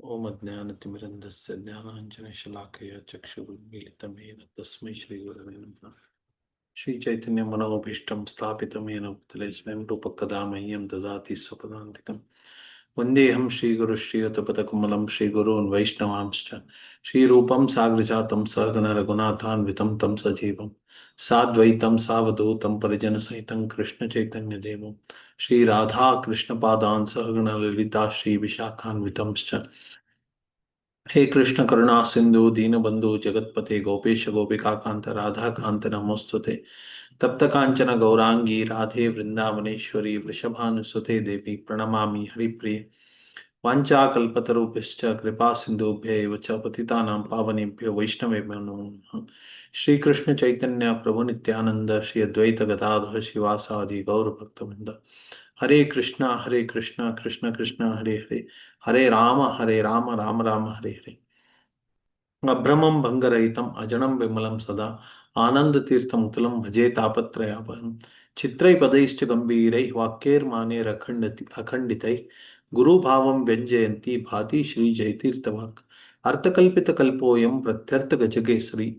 ओम अज्ञानतिमिरन्धस्य ज्ञानाञ्जनशलाकया चक्षुरुन्मीलितं येन तस्मै श्रीगुरवे नमः। श्रीचैतन्यमनोभीष्टं स्थापितं येन भूतले स्वयं रूपकदा मह्यं ददाति स्वपदान्तिकम्। वन्देऽहं श्रीगुरुं श्रीयुतपदकमलं श्रीगुरून् वैष्णवांश्च श्रीरूपं साग्रजातं सहगण रघुनाथान्वितं तं सजीवं साद्वैतं सावधूतं परिजनसहितं कृष्णचैतन्यदेवं श्रीराधा कृष्णपादान् सहगण ललिता श्रीविशाखान्वितंश्च। हे कृष्ण करुणा सिंधु दीनबंधु जगतपते गोपेश गोपिका कांत राधा कांत नमोस्तुते तप्त कांचन गौरांगी राधे वृंदावनेश्वरी वृषभानुसुते देवी प्रणमामि हरिप्रिय वाञ्छाकल्पतरुभ्यश्च कृपा सिंधुभ्य एव च पतितानां पावनेभ्यो वैष्णवेभ्यो नमो नमः। श्री कृष्ण चैतन्य प्रभु नित्यानंद श्री अद्वैत गदाधर शिवासादि गौर भक्तवृंद हरे कृष्णा कृष्ण कृष्ण हरे हरे हरे राम राम राम हरे हरे। अभ्रमं भङ्गरहितम् अजडं विमलं सदा आनन्दतीर्थमुतुलं भजे तापत्रयापहं चित्रैपदैश्च गम्भीरैः वाक्यैर्मानैरखण्डितैः गुरुभावं व्यञ्जयन्ती भाति श्रीजयतीर्थवाक् अर्थकल्पितकल्पोऽयं प्रत्यर्थगजकेसरी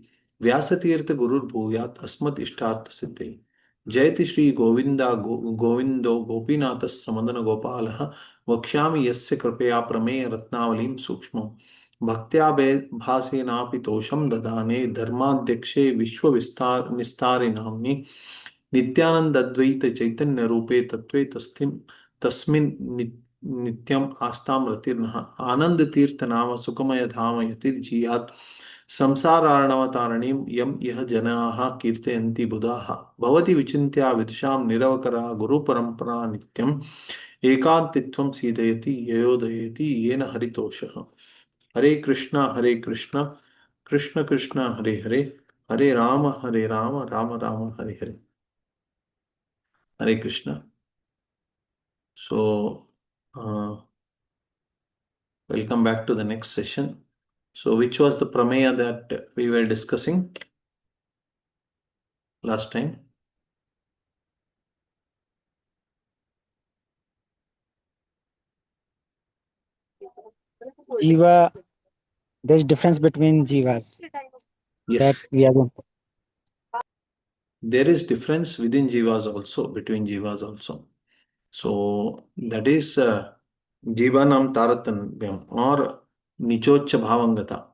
व्यासतीर्थगुरुर्भूयात् अस्मदिष्टार्थसिद्धये। जयति श्री गोविन्दो गोपीनाथः समदनगोपालः वक्ष्यामि यस्य कृपया प्रमेय रत्नावलीं सूक्ष्मम् भक्त्या भासेनापि तोषं ददाने धर्माध्यक्षे विश्वविस्तार निस्तारे नाम्नि नित्यानंद अद्वैत चैतन्य रूपे तत्वे तस्मिन् नित्यम आस्ताम रतिर्नः आनंद तीर्थ नाम सुखमय धाम यतिर्जीयात् संसारार्णवतारणीं यं यः जनाः कीर्तयन्ति बुधाः भवति विचिन्त्या विदुषां निरवकरा गुरुपरम्परा नित्यम् एकान्तित्वं सीदयति ययोदयति येन हरितोषः। हरे कृष्णा कृष्ण कृष्ण हरे हरे हरे राम राम राम हरे हरे। हरे Krishna. So, welcome back to the next session. So, which was the prameya that we were discussing last time? Jiva, there's difference between jivas that Yes, we are going. there is difference within jivas also, between jivas also. So, that is jivanam taratanyam or nichocha bhavangata.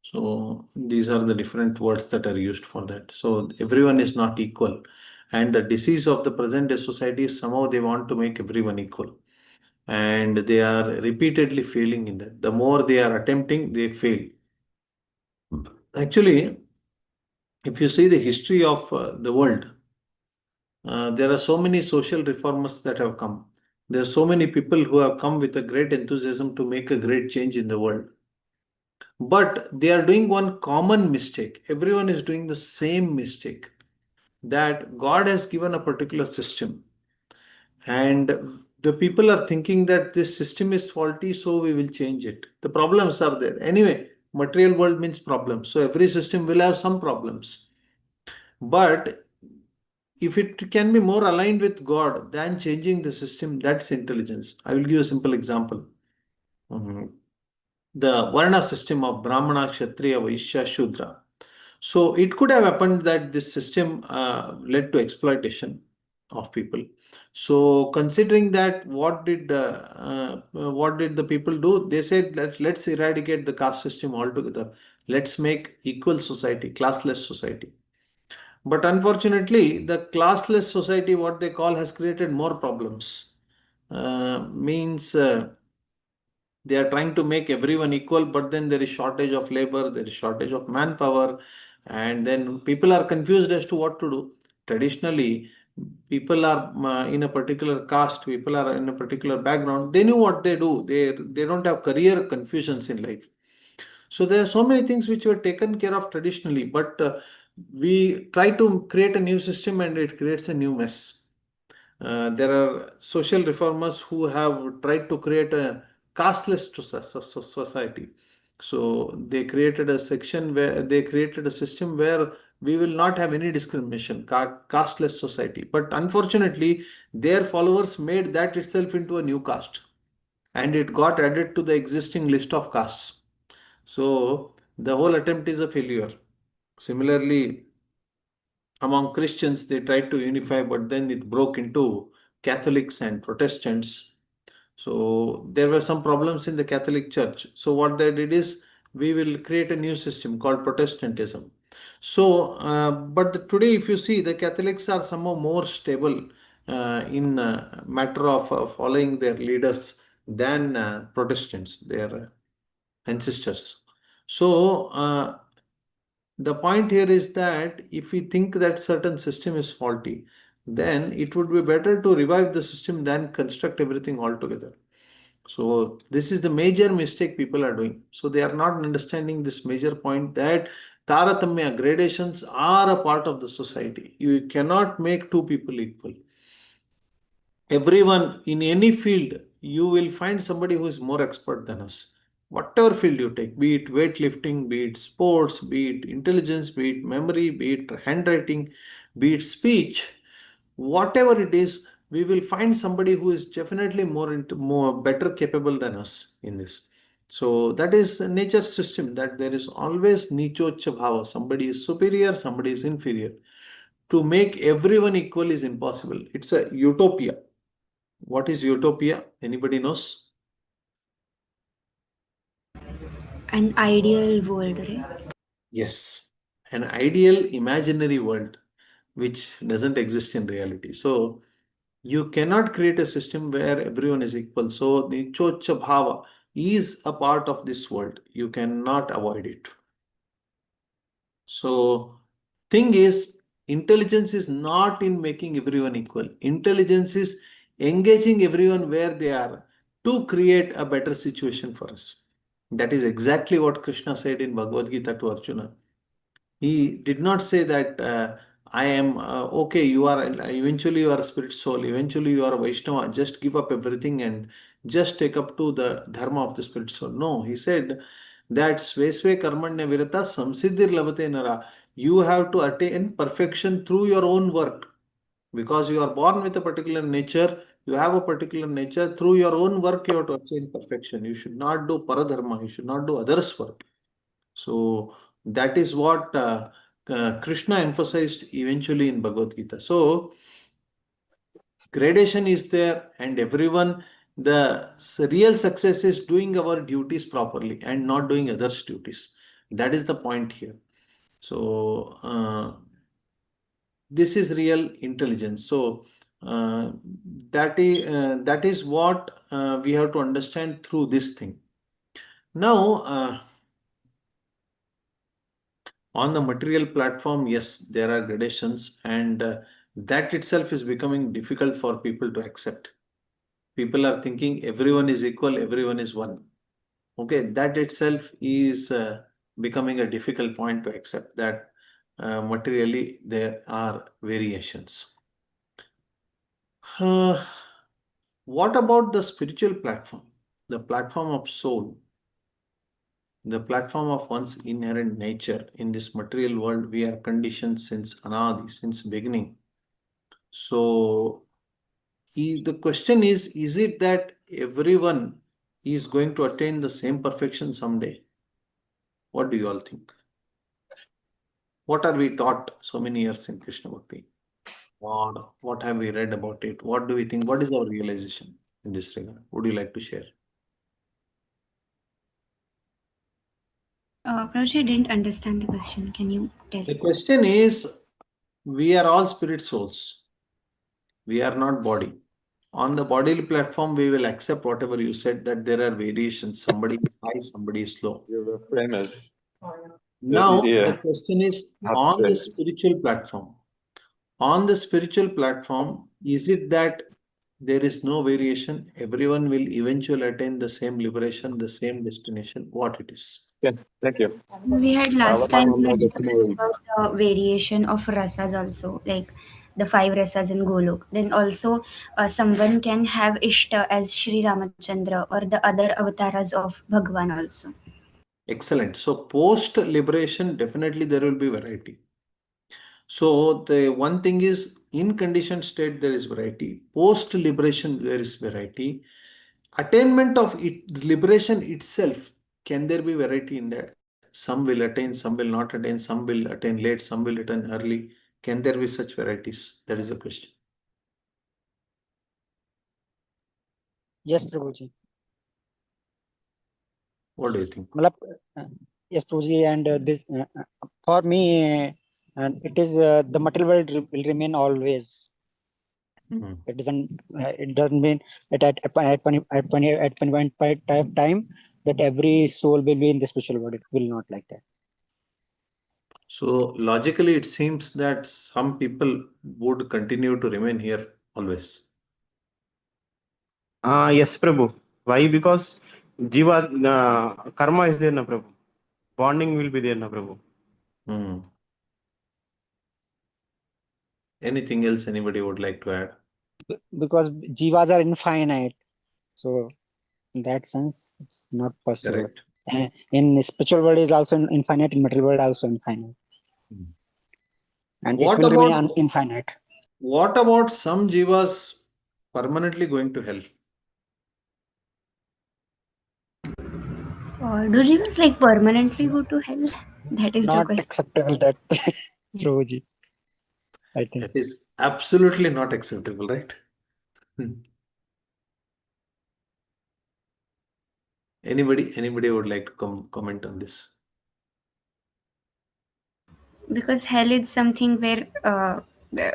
So these are the different words that are used for that. So everyone is not equal. And the disease of the present day society is somehow they want to make everyone equal. And they are repeatedly failing in that. The more they are attempting, they fail. Actually, if you see the history of the world, there are so many social reformers that have come. There are so many people who have come with a great enthusiasm to make a great change in the world. But they are doing one common mistake. Everyone is doing the same mistake that God has given a particular system, and the people are thinking that this system is faulty, so we will change it. The problems are there. Anyway, material world means problems. So every system will have some problems. But if it can be more aligned with God than changing the system, that's intelligence. I will give a simple example. The Varna system of Brahmana, Kshatriya, Vaishya, Shudra. So it could have happened that this system led to exploitation of people. So considering that, what did the people do? They said that let's eradicate the caste system altogether. Let's make equal society, classless society. But unfortunately, the classless society, what they call, has created more problems. Means they are trying to make everyone equal, but then there is shortage of labor, there is shortage of manpower, and then people are confused as to what to do. Traditionally, people are in a particular caste, people are in a particular background, they knew what they do. They don't have career confusions in life. So there are so many things which were taken care of traditionally, but we try to create a new system and it creates a new mess. There are social reformers who have tried to create a casteless society. So they created a section where they created a system where we will not have any discrimination, casteless society. But unfortunately, their followers made that itself into a new caste. and it got added to the existing list of castes. So the whole attempt is a failure. Similarly, among Christians, they tried to unify, but then it broke into Catholics and Protestants. So there were some problems in the Catholic Church. So what they did is we will create a new system called Protestantism. So, but today, if you see, the Catholics are somehow more stable in matter of following their leaders than Protestants, their ancestors. So, the point here is that if we think that certain system is faulty, then it would be better to revive the system than construct everything altogether. So this is the major mistake people are doing. So they are not understanding this major point that Taratamya gradations are a part of the society. You cannot make two people equal. Everyone in any field, you will find somebody who is more expert than us. Whatever field you take, be it weightlifting, be it sports, be it intelligence, be it memory, be it handwriting, be it speech, whatever it is, we will find somebody who is definitely more better capable than us in this. So that is nature's system, that there is always nichocha bhava. Somebody is superior, somebody is inferior. To make everyone equal is impossible. It's a utopia. What is utopia? Anybody knows? An ideal world, right? Yes, an ideal imaginary world which doesn't exist in reality. So you cannot create a system where everyone is equal. So the chocha bhava is a part of this world. You cannot avoid it. So thing is, intelligence is not in making everyone equal. Intelligence is engaging everyone where they are to create a better situation for us. That is exactly what Krishna said in Bhagavad Gita to Arjuna. He did not say that I am okay, you are eventually you are a spirit soul, eventually you are a Vaishnava, just give up everything and just take up to the dharma of the spirit soul. No, he said that Svesve Karmanya Virata Samsiddhir Labate Nara. You have to attain perfection through your own work, because you are born with a particular nature, you have a particular nature. Through your own work, you have to attain perfection. You should not do paradharma, you should not do others' work. So that is what Krishna emphasized eventually in Bhagavad Gita. So gradation is there, and everyone, the real success is doing our duties properly and not doing others' duties. That is the point here. So this is real intelligence. So uh, that is what we have to understand through this thing. Now, on the material platform, yes, there are gradations, and that itself is becoming difficult for people to accept. People are thinking everyone is equal, everyone is one. Okay, that itself is becoming a difficult point to accept, that materially there are variations. Uh, what about the spiritual platform, the platform of soul, the platform of one's inherent nature? In this material world, we are conditioned since anadi, since beginning. So the question is it that everyone is going to attain the same perfection someday? What do you all think? What are we taught so many years in Krishna Bhakti? What have we read about it? What do we think? What is our realization in this regard? Would you like to share? Prakash, I didn't understand the question. Can you tell? The question is, we are all spirit souls. We are not body. On the bodily platform, we will accept whatever you said, that there are variations. Somebody is high, somebody is low. Your premise. Now, the Yeah, question is, how to on say the it. spiritual platform. On the spiritual platform, is it that there is no variation? Everyone will eventually attain the same liberation, the same destination, what it is. Yeah, thank you. We had last Let time me we know had the discussed tomorrow. about the variation of rasas also, like the five rasas in Golok. Then also someone can have Ishta as Sri Ramachandra or the other avatars of Bhagwan also. Excellent. So, post liberation, definitely there will be variety. So, the one thing is, in conditioned state, there is variety. Post liberation, there is variety. attainment of it, liberation itself, can there be variety in that? Some will attain, some will not attain, some will attain late, some will attain early. Can there be such varieties? That is the question. Yes, Prabhuji. What do you think? Malab, uh, yes, Prabhuji, and this for me, and it is the material world will remain always. Hmm. It doesn't mean that at one point of time that every soul will be in the spiritual world. It will not like that. So logically, it seems that some people would continue to remain here always. Yes, Prabhu. Why? Because Jiva karma is there, na Prabhu. Bonding will be there, na Prabhu. Hmm. Anything else anybody would like to add? Because jivas are infinite, so in that sense, it's not possible. Correct. In spiritual world is also infinite, in material world also infinite, Hmm. and it What will remain about infinite. what about some jivas permanently going to hell? Do demons like permanently go to hell? That is the Not question. acceptable that Prabhuji, I think. That is absolutely not acceptable, right? Hmm. Anybody would like to comment on this? Because hell is something where the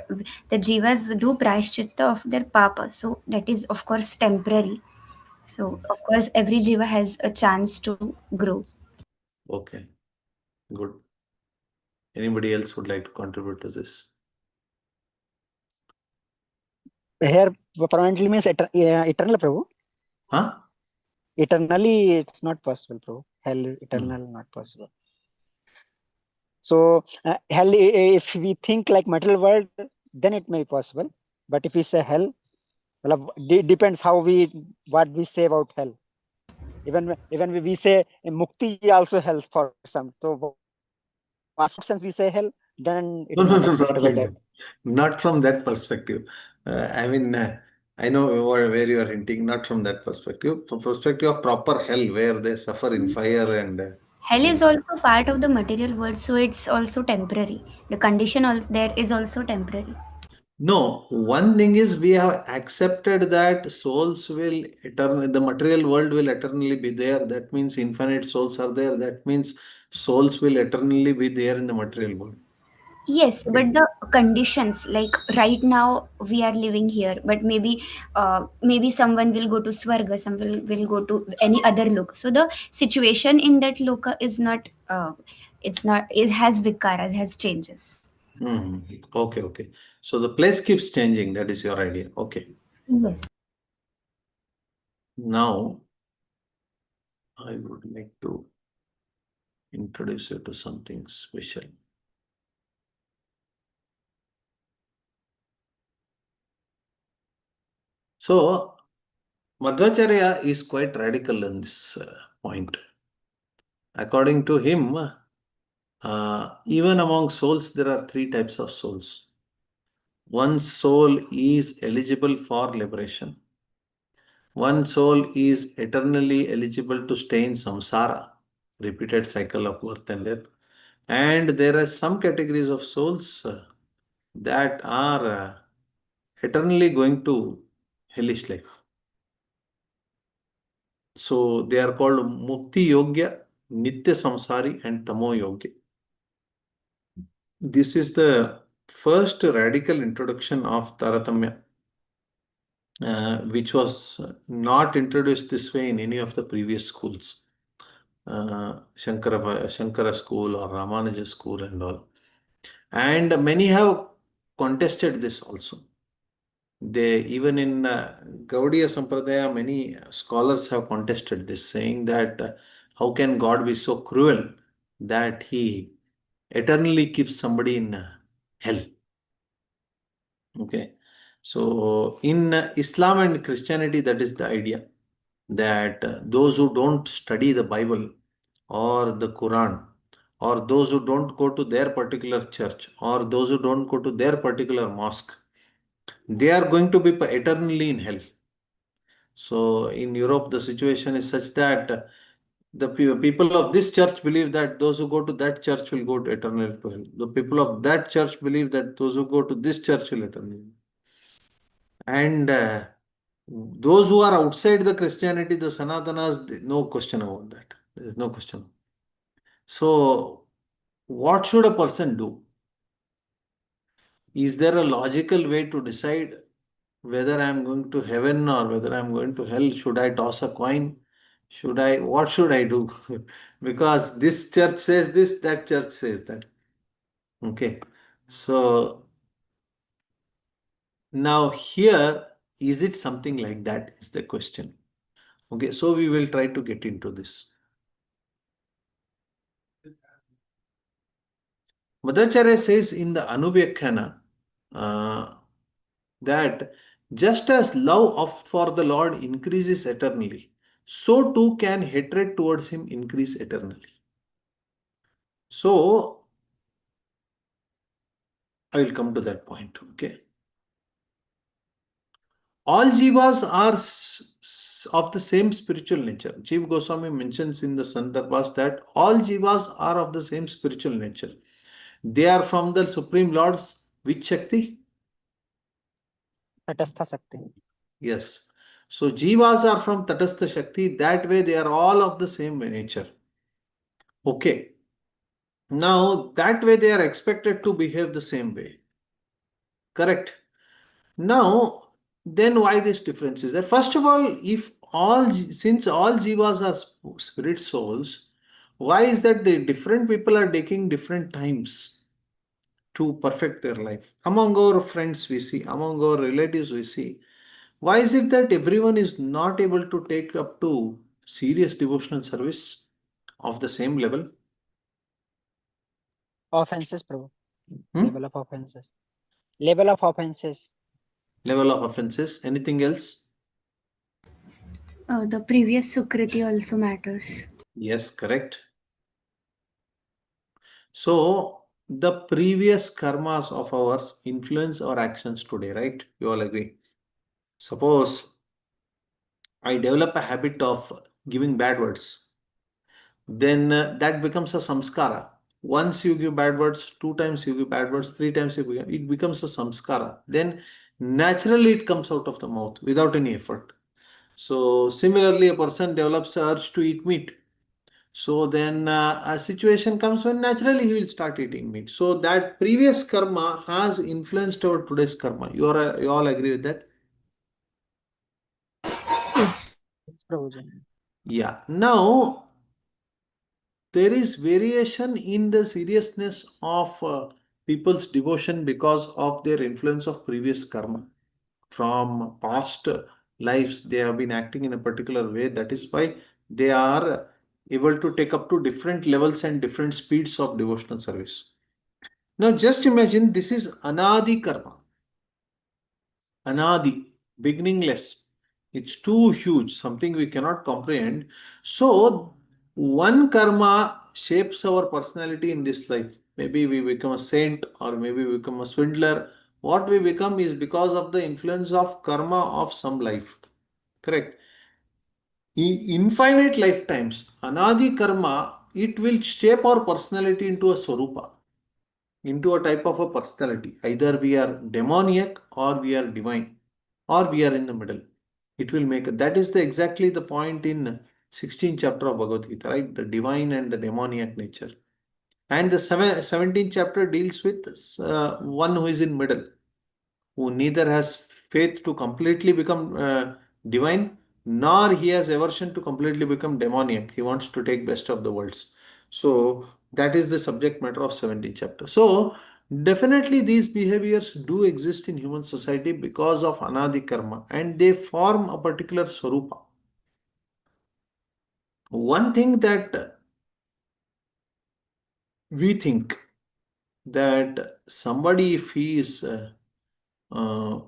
jivas do prashchitta of their papa. So that is, of course, temporary. So, of course, every jiva has a chance to grow. Okay, good. Anybody else would like to contribute to this? Here, permanently means eternal, Prabhu. Huh? Eternally, it's not possible, Prabhu. Hell, Hmm. eternal, not possible. So, hell, if we think like material world, then it may be possible. But if we say hell, well, depends how what we say about hell. Even we say mukti also hell for some. So, what sense we say hell, then it No, is no, not no, not acceptable like that. that. Not from that perspective. I mean, I know where you are hinting, not from that perspective. From perspective of proper hell, where they suffer in fire and Hell is in. also part of the material world, so it's also temporary. The condition also there is also temporary. No, one thing is we have accepted that souls will the material world will eternally be there. That means infinite souls are there. That means souls will eternally be there in the material world. Yes, Okay. but the conditions, like right now we are living here, but maybe someone will go to Swarga, some will go to any other loka. So the situation in that loka is not it has vikaras, has changes. Okay, okay. So the place keeps changing. That is your idea. Okay. Yes. Now I would like to introduce you to something special. So Madhvacharya is quite radical in this point. According to him, even among souls, there are three types of souls. One soul is eligible for liberation. One soul is eternally eligible to stay in samsara, repeated cycle of birth and death. And there are some categories of souls that are eternally going to hellish life. So they are called Mukti Yogya, Nitya Samsari, and Tamo Yogya. This is the first radical introduction of Taratamya, which was not introduced this way in any of the previous schools, Shankara school or Ramanuja school and all. And many have contested this also. They even in Gaudiya Sampradaya, many scholars have contested this, saying that how can God be so cruel that he eternally keeps somebody in hell? Okay, so in Islam and Christianity, that is the idea that those who don't study the Bible or the Quran, or those who don't go to their particular church, or those who don't go to their particular mosque, they are going to be eternally in hell. So in Europe, the situation is such that the people of this church believe that those who go to that church will go to eternal to hell. The people of that church believe that those who go to this church will eternal. And those who are outside the Christianity, the Sanatanas, no question about that. There is no question. So, what should a person do? Is there a logical way to decide whether I am going to heaven or whether I am going to hell? Should I toss a coin? What should I do? Because this church says this, that church says that. Okay. So, now here, is it something like that? Is the question. Okay. So, we will try to get into this. Madhacharya says in the Anubhyakhana that just as love for the Lord increases eternally, so too can hatred towards him increase eternally. So, I will come to that point. Okay. All jivas are of the same spiritual nature. Jiva Goswami mentions in the Sandarbhas that all jivas are of the same spiritual nature. They are from the Supreme Lord's which Shakti? Tatastha Shakti. Yes. So jivas are from Tatastha Shakti. That way they are all of the same nature. Okay. Now that way they are expected to behave the same way. Correct. Now, then why this difference is there? First of all, since all jivas are spirit souls, why is that the different people are taking different times to perfect their life? Among our friends we see, among our relatives we see. Why is it that everyone is not able to take up to serious devotional service of the same level? Offenses, Prabhu. Hmm? Level of offenses. Level of offenses. Level of offenses. Anything else? The previous Sukriti also matters. Yes, correct. So, the previous karmas of ours influence our actions today, right? You all agree. Suppose I develop a habit of giving bad words, then that becomes a samskara. Once you give bad words, two times you give bad words, three times it becomes a samskara. Then naturally it comes out of the mouth without any effort. So, similarly, a person develops a urge to eat meat. So then a situation comes when naturally he will start eating meat. So that previous karma has influenced our today's karma. You all agree with that? Yes. Yes, Prabhuji. Yeah. Now there is variation in the seriousness of people's devotion because of their influence of previous karma. From past lives, they have been acting in a particular way. That is why they are able to take up to different levels and different speeds of devotional service. Now just imagine this is anadi karma. Anadi, beginningless. It's too huge, something we cannot comprehend. So one karma shapes our personality in this life. Maybe we become a saint or maybe we become a swindler. What we become is because of the influence of karma of some life. Correct. In infinite lifetimes, anadi karma, it will shape our personality into a swarupa, into a type of a personality. Either we are demoniac or we are divine or we are in the middle. It will make that is exactly the point in 16th chapter of Bhagavad Gita, right? The divine and the demoniac nature. And the 17th chapter deals with one who is in middle, who neither has faith to completely become divine, nor he has aversion to completely become demoniac. He wants to take best of the worlds. So that is the subject matter of 17th chapter. So definitely these behaviors do exist in human society because of anadi karma and they form a particular swarupa. One thing that we think that somebody, if he is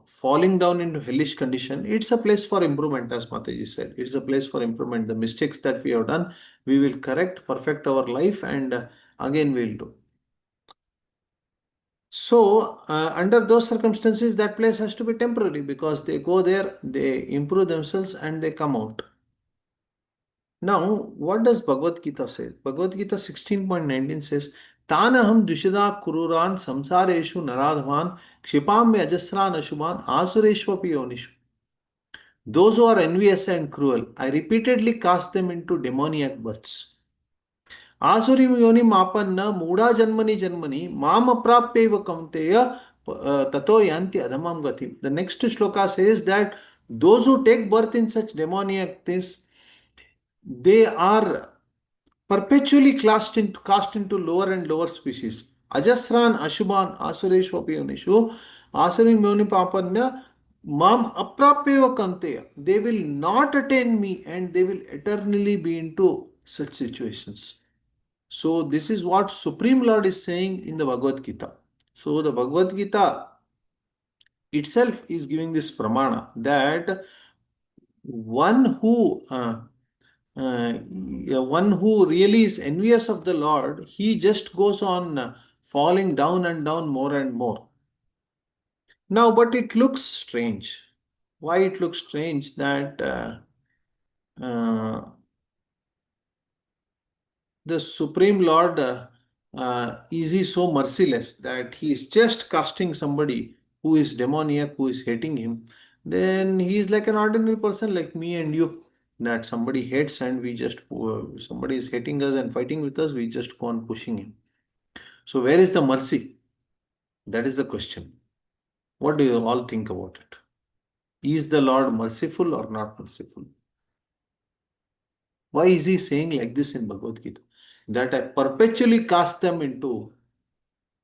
falling down into hellish condition, it's a place for improvement, as Mataji said. It's a place for improvement. The mistakes that we have done, we will correct, perfect our life, and again we'll do. So, under those circumstances, that place has to be temporary because they go there, they improve themselves, and they come out. Now, what does Bhagavad Gita say? Bhagavad Gita 16.19 says, Tanaham Dushida Kururan Samsareshu Naradhavan Kshipam me Ajasran Ashuban Asureshwapi Yonishu. Those who are envious and cruel, I repeatedly cast them into demoniac births. Asuri yoni mapanna muda janmani janmani mam aprapyeva kaunteya tato yanti adamam gati. The next shloka says that those who take birth in such demoniac things, they are perpetually cast into lower and lower species. Ajasran Ashuban Asureshwapi Yonishu Asuri Yoni Papanna Mam Aprapyeva Kanteya. They will not attain me and they will eternally be into such situations. So, this is what Supreme Lord is saying in the Bhagavad Gita. So, the Bhagavad Gita itself is giving this pramana that one who one who really is envious of the Lord, he just goes on falling down and down more and more. Now, but it looks strange. Why it looks strange that uh, the Supreme Lord is he so merciless that he is just casting somebody who is demoniac, who is hating him, then he is like an ordinary person like me and you. That somebody hates and we just, somebody is hating us and fighting with us, we just go on pushing him. So, where is the mercy? That is the question. What do you all think about it? Is the Lord merciful or not merciful? Why is he saying like this in Bhagavad Gita? That I perpetually cast them into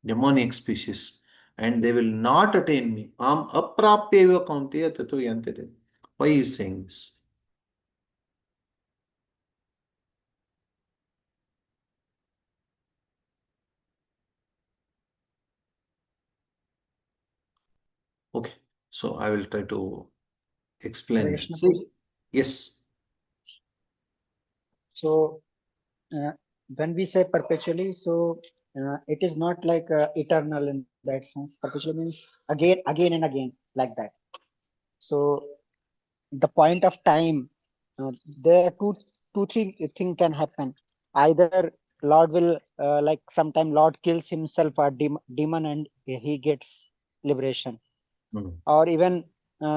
demonic species and they will not attain me. Am aprapyeva kaunteya tato yantete. Why he is saying this? Okay, so I will try to Hare explain that. Krishna, Prabhu. See, yes. So uh, when we say perpetually, so it is not like eternal in that sense. Perpetually means again and again, like that. So the point of time, there are three things can happen. Either Lord will like sometime Lord kills himself a demon and he gets liberation, Hmm. or even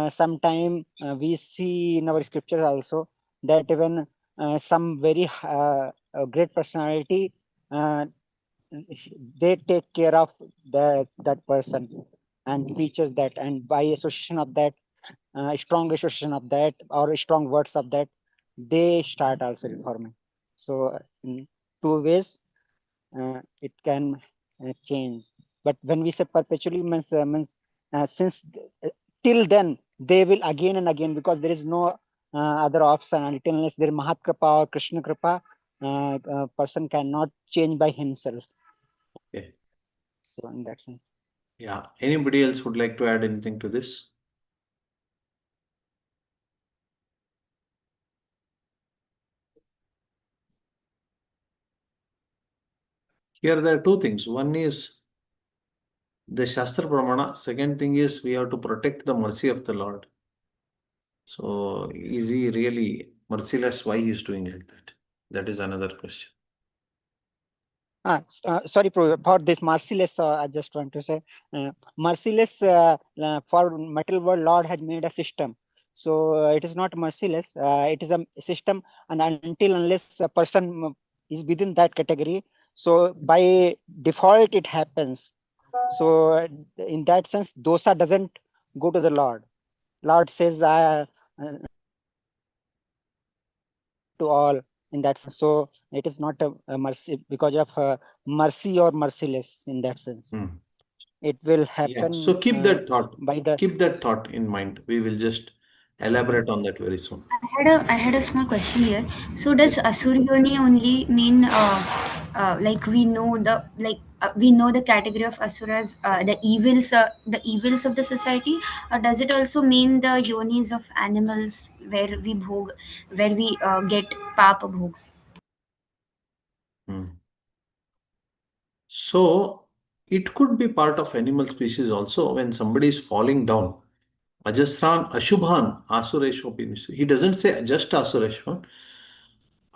sometime we see in our scriptures also that even some very great personality, uh, they take care of that person and teaches that, and by association of that, strong association of that or strong words of that, they start also reforming. So in two ways it can change. But when we say perpetually means since till then they will again and again, because there is no other option until unless there is Mahat Kripa or Krishna Kripa, person cannot change by himself. Okay. So in that sense. Yeah. Anybody else would like to add anything to this? Here there are two things. One is the Shastra Pramana. Second thing is we have to protect the mercy of the Lord. So is he really merciless? Why he is doing like that? That is another question. Sorry, for this merciless, I just want to say, merciless for material world, Lord has made a system. So it is not merciless. It is a system, and until unless a person is within that category, so by default it happens. So in that sense, dosa doesn't go to the Lord. Lord says, to all in that sense. So it is not a mercy because of mercy or merciless in that sense. Hmm. It will Yeah. So happen keep that thought. by the Keep that thought in mind. We will just elaborate on that very soon. I had a small question here. So Yes. does Asuryoni only mean like we know the category of asuras, the evils of the society, or does it also mean the yonis of animals where we get papa bhog? Hmm. So it could be part of animal species also when somebody is falling down. Ajasran Ashubhan Asureshva. He doesn't say just Asureshva.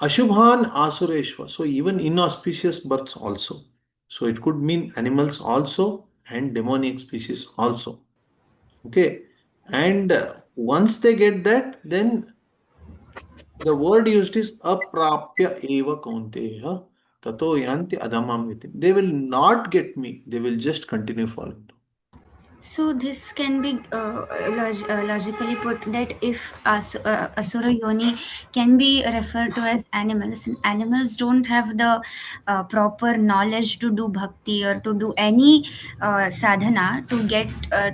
Ashubhan Asureshva. So even inauspicious births also. So it could mean animals also and demonic species also. Okay. And once they get that, then the word used is aprapya eva kaunteya tato yanti adamam vitim. They will not get me. They will just continue falling down. So this can be logically put that if asura yoni can be referred to as animals, and animals don't have the proper knowledge to do bhakti or to do any sadhana to get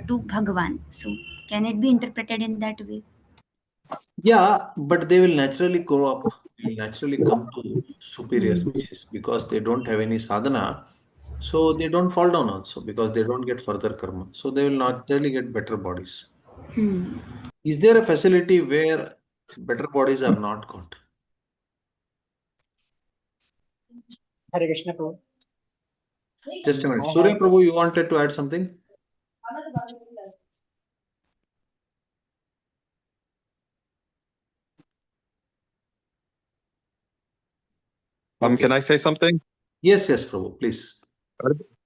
to Bhagavan. So can it be interpreted in that way? Yeah, but they will naturally grow up, will naturally come to superior species because they don't have any sadhana. So they don't fall down also because they don't get further karma. So they will naturally get better bodies. Hmm. Is there a facility where better bodies are not got? Hare Krishna Prabhu. Just a minute. I Surya have Prabhu, you wanted to add something? Okay. Can I say something? Yes, yes, Prabhu, please.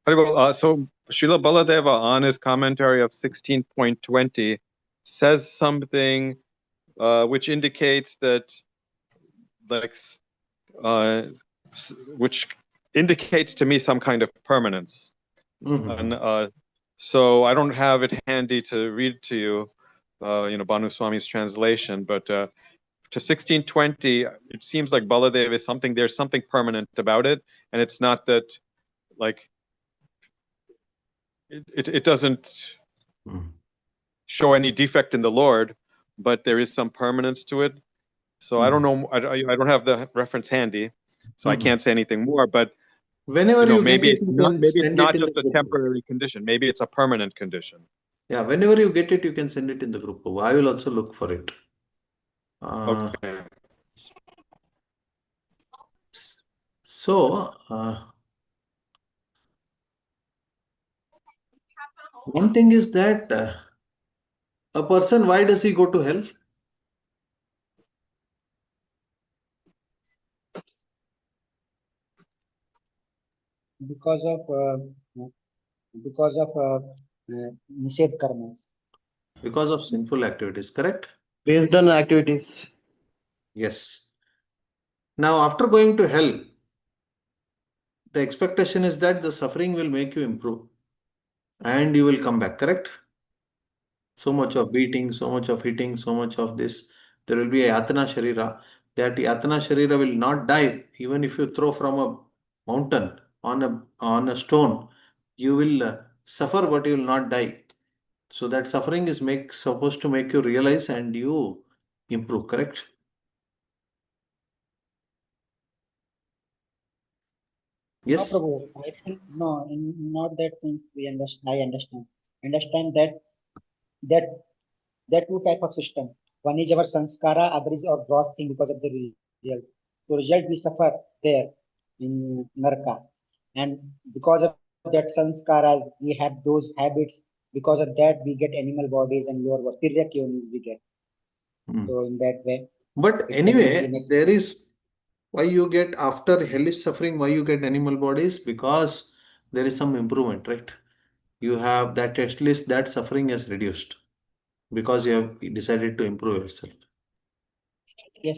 So Srila Baladeva on his commentary of 16.20 says something which indicates that, like, which indicates to me some kind of permanence. Mhm. And so I don't have it handy to read to you, Banu Swami's translation, but to 1620, it seems like Baladev is something, there's something permanent about it, and it's not that, like, it doesn't Mhm. show any defect in the Lord, but there is some permanence to it. So I don't Mhm. know, I don't have the reference handy, so I Mhm. can't say anything more, but Whenever you get maybe it, it's you not, can maybe it's send it not in just the a group. temporary condition, maybe it's a permanent condition. Yeah, whenever you get it, you can send it in the group. I will also look for it. Okay. S- so, one thing is that a person, why does he go to hell? because of Nishedh karmas. Because of sinful activities, correct? Based on activities. Yes. Now, after going to hell, the expectation is that the suffering will make you improve and you will come back, correct? So much of beating, so much of hitting, so much of this. There will be a Yatana Sharira. That Yatana Sharira will not die. Even if you throw from a mountain on a stone, you will suffer, but you will not die. So that suffering is supposed to make you realize and you improve, correct? No, Yes? Prabhu, I think no, not that things we understand. I understand. Understand that there are two type of system. One is our sanskara, other is our gross thing because of the result. So result we suffer there in Narka. And because of that sanskaras, we have those habits. Because of that, we get animal bodies and lower Tiryak yonis we get. Hmm. So in that way, But it can be anyway, seen. there is why you get after hellish suffering, why you get animal bodies? Because there is some improvement, right? You have that, at least that suffering has reduced because you have decided to improve yourself. Yes,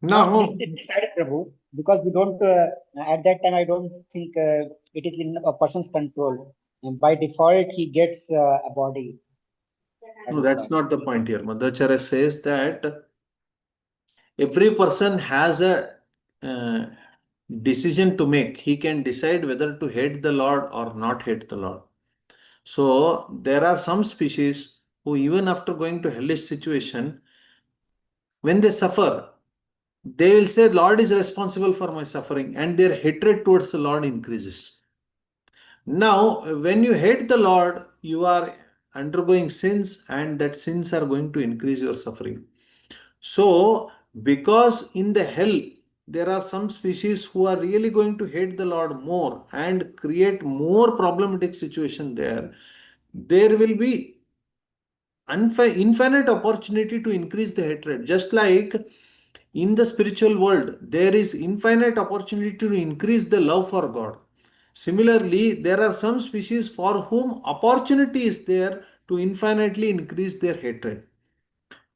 not Now, decided, Prabhu, because we don't, at that time, I don't think it is in a person's control. And by default, he gets a body by no, that's default. not the point here. Madhacharya says that every person has a uh, decision to make. He can decide whether to hate the Lord or not hate the Lord. So there are some species who, even after going to hellish situation, when they suffer, they will say, Lord is responsible for my suffering, and their hatred towards the Lord increases. Now, when you hate the Lord, you are undergoing sins, and that sins are going to increase your suffering. So, because in the hell, there are some species who are really going to hate the Lord more and create more problematic situation there. There will be infinite opportunity to increase the hatred. Just like in the spiritual world, there is infinite opportunity to increase the love for God. Similarly, there are some species for whom opportunity is there to infinitely increase their hatred.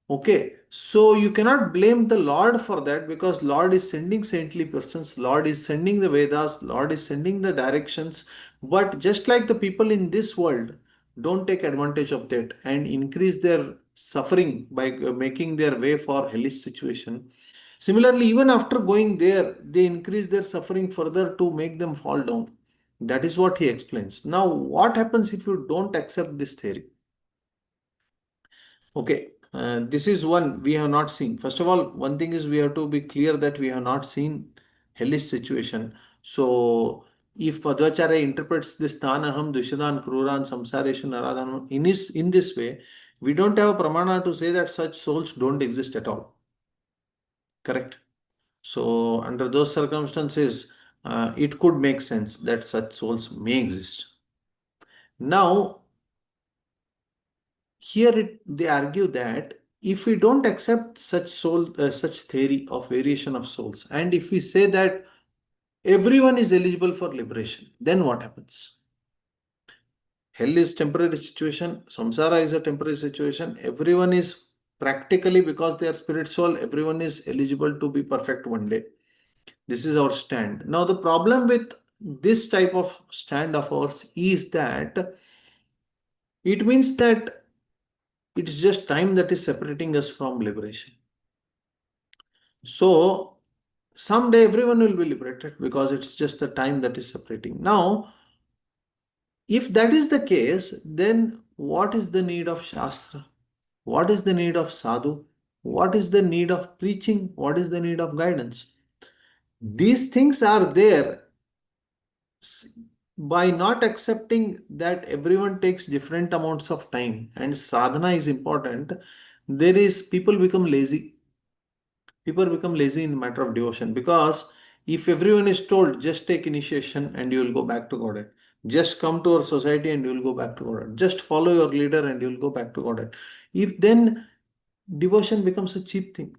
Okay, so you cannot blame the Lord for that, because Lord is sending saintly persons, Lord is sending the Vedas, Lord is sending the directions. But just like the people in this world don't take advantage of that and increase their suffering by making their way for hellish situation. Similarly, even after going there, they increase their suffering further to make them fall down. That is what he explains. Now, what happens if you don't accept this theory? Okay, this is one we have not seen. First of all, one thing is we have to be clear that we have not seen hellish situation. So, if Madhvacharya interprets this Tanaham, Dushadan, Kruran, Samsareshu, Naradhanam in this way, we don't have a pramana to say that such souls don't exist at all. Correct? So, under those circumstances, it could make sense that such souls may exist. Now, here they argue that if we don't accept such theory of variation of souls, and if we say that everyone is eligible for liberation, then what happens? Hell is temporary situation, samsara is a temporary situation. Everyone is practically, because they are spirit soul, everyone is eligible to be perfect one day. This is our stand. Now the problem with this type of stand of ours is that it means that it's just time that is separating us from liberation. So someday everyone will be liberated, because it's just the time that is separating. Now, if that is the case, then what is the need of Shastra? What is the need of sadhu? What is the need of preaching? What is the need of guidance? These things are there. By not accepting that everyone takes different amounts of time and sadhana is important, there is people become lazy. People become lazy in the matter of devotion, because if everyone is told just take initiation and you will go back to Godhead, just come to our society and you will go back to Godhead, just follow your leader and you will go back to Godhead, if then devotion becomes a cheap thing.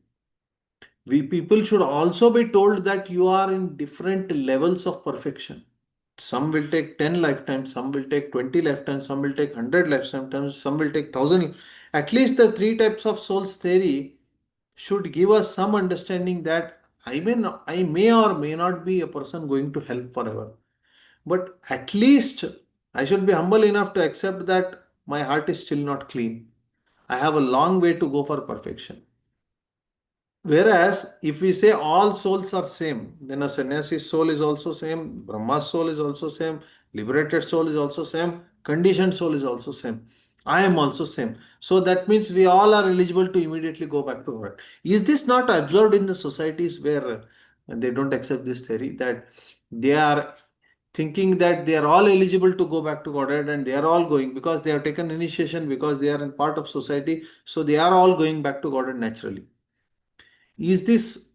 We people should also be told that you are in different levels of perfection. Some will take 10 lifetimes, some will take 20 lifetimes, some will take 100 lifetimes, some will take 1000. At least the three types of souls theory should give us some understanding that I may or may not be a person going to hell forever. But at least I should be humble enough to accept that my heart is still not clean. I have a long way to go for perfection. Whereas if we say all souls are same, then a sannyasi's soul is also same, Brahma's soul is also same, liberated soul is also same, conditioned soul is also same. I am also same. So that means we all are eligible to immediately go back to God. Is this not observed in the societies where they don't accept this theory, that they are thinking that they are all eligible to go back to Godhead, and they are all going because they have taken initiation, because they are in part of society, so they are all going back to Godhead naturally. Is this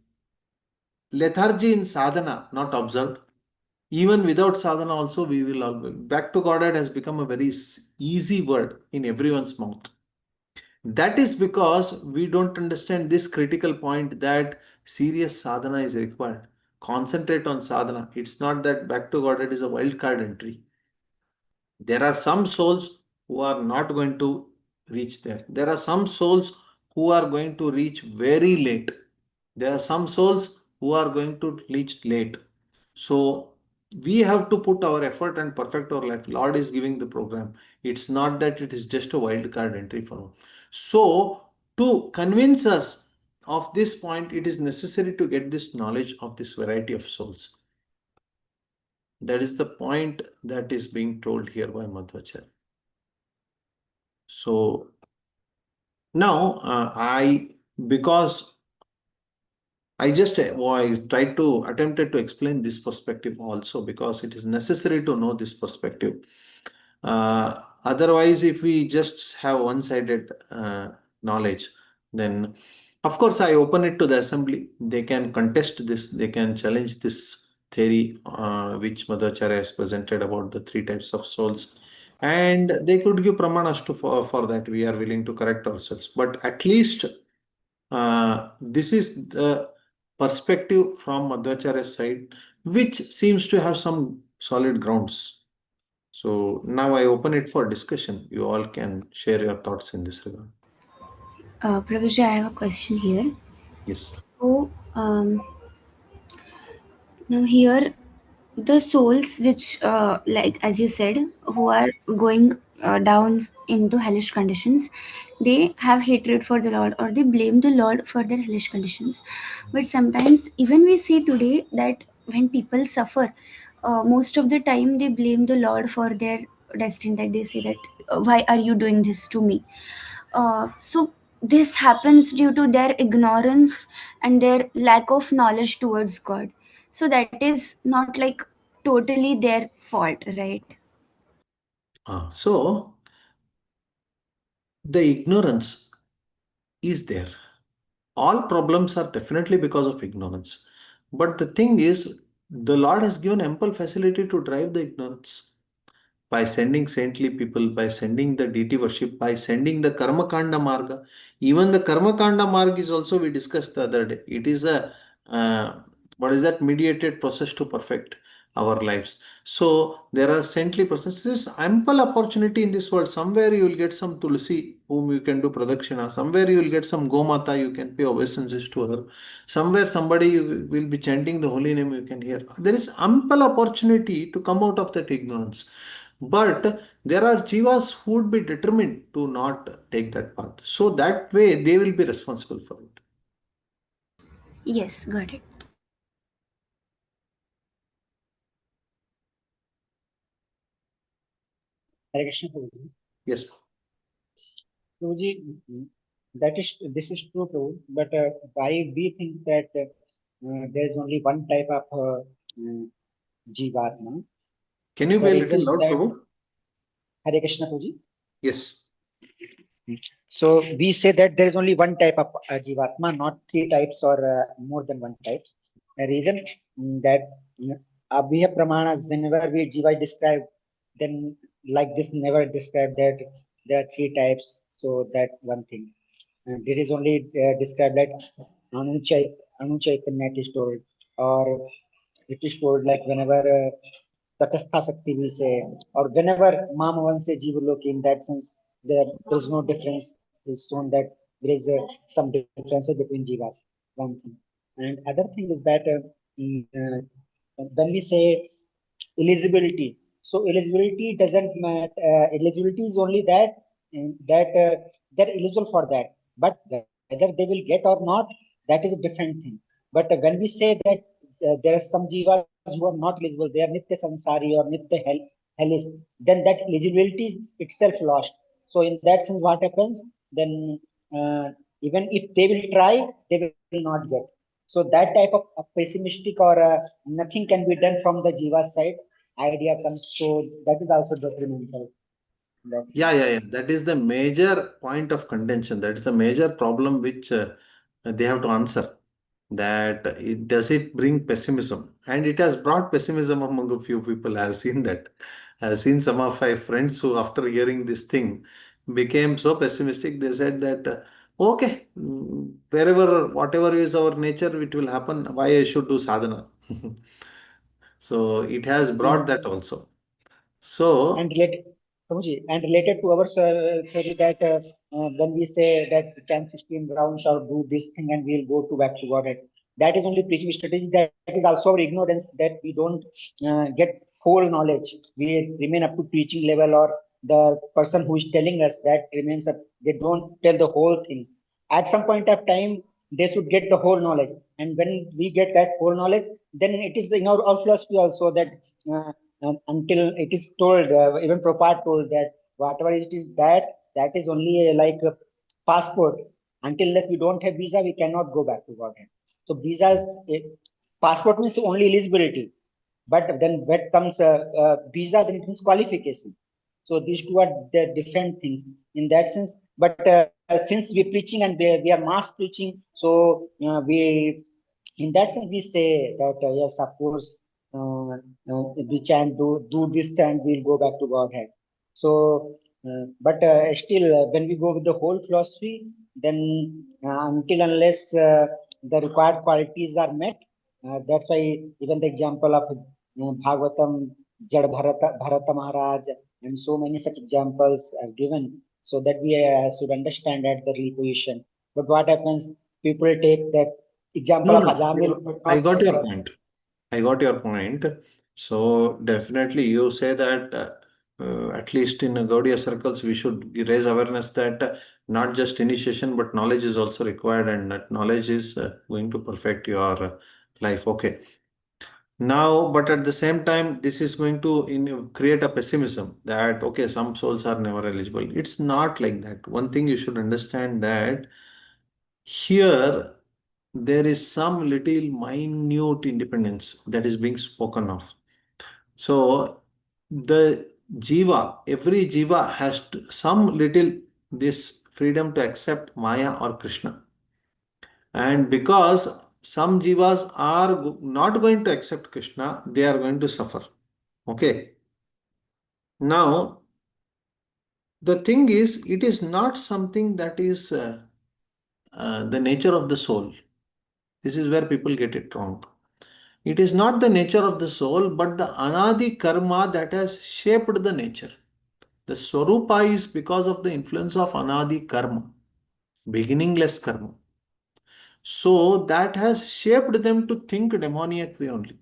lethargy in sadhana not observed? Even without sadhana also we will all go. Back to Godhead has become a very easy word in everyone's mouth. That is because we don't understand this critical point that serious sadhana is required. Concentrate on sadhana. It's not that back to Godhead is a wild card entry. There are some souls who are not going to reach there. There are some souls who are going to reach very late. There are some souls who are going to reach late. So we have to put our effort and perfect our life. Lord is giving the program. It's not that it is just a wild card entry for all. So to convince us of this point, it is necessary to get this knowledge of this variety of souls. That is the point that is being told here by Madhvacharya. So now because I tried to attempted to explain this perspective also, because it is necessary to know this perspective. Otherwise, if we just have one-sided knowledge, then Of course, I open it to the assembly. They can contest this. They can challenge this theory which Madhacharya has presented about the three types of souls. And they could give pramanas for that. We are willing to correct ourselves. But at least this is the perspective from Madhacharya's side, which seems to have some solid grounds. So now I open it for discussion. You all can share your thoughts in this regard. Professor, I have a question here. Yes. So, now here, the souls which, like as you said, who are going down into hellish conditions, they have hatred for the Lord or they blame the Lord for their hellish conditions. But sometimes, even we see today that when people suffer, most of the time they blame the Lord for their destiny. That they say that, why are you doing this to me? So this happens due to their ignorance and their lack of knowledge towards God. So that is not like totally their fault, right? So the ignorance is there. All problems are definitely because of ignorance. But the thing is, the Lord has given ample facility to drive the ignorance by sending saintly people, by sending the deity worship, by sending the Karma Kanda Marga. Even the Karma Kanda Marga is also, we discussed the other day. It is a, what is that, mediated process to perfect our lives. So there are saintly persons. There's ample opportunity in this world. Somewhere you will get some Tulsi whom you can do pradakshina. Somewhere you will get some Gomata, you can pay obeisances to her. Somewhere somebody you will be chanting the holy name, you can hear. There is ample opportunity to come out of that ignorance. But there are jivas who would be determined to not take that path. So that way they will be responsible for it. Yes, got it. Hare Krishna, Prabhuji. Yes. Prabhuji, that is, this is true too, but why we think that there is only one type of Jivatma? Can you The be a little reason loud, that Prabhu? Hare Krishna, Prabhuji. Yes. So we say that there is only one type of Jivatma, not three types or more than one types. The reason that we have pramanas whenever we Jiva describe, then like this never described that there are three types. So that one thing. And it is only described like Anuchai, Anuchaitanya is told, or it is told like whenever Tatastha Sakti will say, or whenever Mamavan say Jivaloki, in that sense, there is no difference. It's shown that there is some differences between Jivas. One thing. And other thing is that when we say eligibility, so eligibility doesn't matter. Eligibility is only that they're eligible for that. But whether they will get or not, that is a different thing. But when we say that there are some jivas who are not eligible, they are nitya sansari or nitya hellish, then that eligibility is itself lost. So in that sense, what happens then? Even if they will try, they will not get. So that type of pessimistic or nothing can be done from the jiva side. Idea comes, so that is also detrimental. In that Yeah, sense. yeah, yeah. That is the major point of contention. That is the major problem which they have to answer. That it does it bring pessimism, and it has brought pessimism among a few people. I have seen that. I have seen some of my friends who, after hearing this thing, became so pessimistic. They said that, okay, wherever, whatever is our nature, it will happen. Why I should do sadhana? So it has brought that And also. So, related, Prabhuji, and related to our theory that when we say that chant 16 rounds or do this thing and we'll go to back to Godhead, that is only preaching strategy. That is also our ignorance that we don't get whole knowledge. We remain up to preaching level, or the person who is telling us that remains up. They don't tell the whole thing. At some point of time, they should get the whole knowledge. And when we get that whole knowledge, then it is in our philosophy also that uh, until it is told, even Prabhupada told that whatever it is that is only like a passport. Until unless we don't have visa, we cannot go back to Godhead. So visas, passport means only eligibility. But then when comes visa, then it means qualification. So these two are the different things. In that sense, But since we're preaching and we are mass preaching, so we in that sense we say that yes, of course, we can do this and we'll go back to Godhead. So, but still, when we go with the whole philosophy, then until unless the required qualities are met, that's why even the example of Bhagavatam, Jad Bharata Maharaj, and so many such examples are given so that we should understand at the real position. But what happens? People take that example No, of no, Ajamil, but I not got take your the. point. I got your point. So definitely you say that at least in Gaudiya circles, we should raise awareness that not just initiation, but knowledge is also required, and that knowledge is going to perfect your life. Okay. Now, but at the same time, this is going to create a pessimism that, okay, some souls are never eligible. It's not like that. One thing you should understand that here there is some little minute independence that is being spoken of. So the jiva, every jiva has some little this freedom to accept Maya or Krishna. And because some jivas are not going to accept Krishna, they are going to suffer. Okay. Now, the thing is, it is not something that is the nature of the soul. This is where people get it wrong. It is not the nature of the soul, but the anadi karma that has shaped the nature. The Swarupa is because of the influence of anadi karma, beginningless karma. So that has shaped them to think demoniac way only.